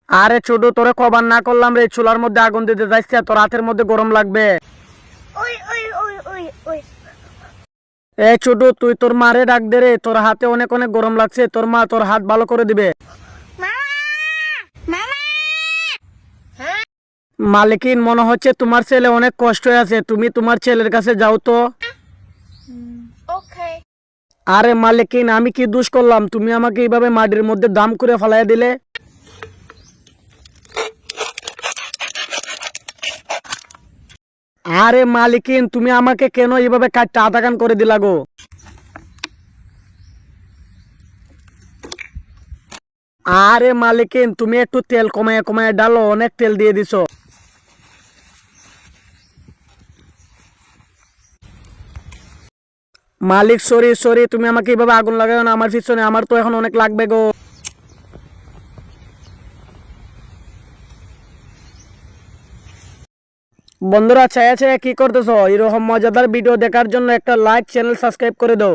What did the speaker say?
আরে ছোট, তোরে কবার না করলাম রে, চুলার মধ্যে আগুন দিতে যাইছে, তোর হাতের মধ্যে গরম লাগবে। ওই ওই ওই ওই ওই এ ছোট, তুই তোর মারে ডাক দে রে, তোর হাতে অনেক অনেক গরম লাগছে, তোর মা তোর হাত ভালো করে দিবে। মামা মামা হ্যাঁ মালিকিন, মনে হচ্ছে তোমার ছেলে অনেক কষ্ট আছে, তুমি তোমার ছেলের কাছে যাও তো। ওকে আরে মালিকিন, আমি কি দোষ করলাম তুমি আমাকে এইভাবে মাটির মধ্যে দাম করে ফেলাই দিলে? আরে মালিকিন, তুমি আমাকে কেন এইভাবে কাটটা আধা কান করে দিলা গো? আরে মালিকিন, তুমি একটু তেল কমায় কমায় ডালো, অনেক তেল দিয়ে দিছো। মালিক সরি সরি, তুমি আমাকে এইভাবে আগুন লাগাও না আমার পিছনে, আমার তো এখন অনেক লাগবে গো। বন্ধুরা, ছায়া ছায়া কি করতেছো? এরকম মজাদার ভিডিও দেখার জন্য একটা লাইক, চ্যানেল সাবস্ক্রাইব করে দাও।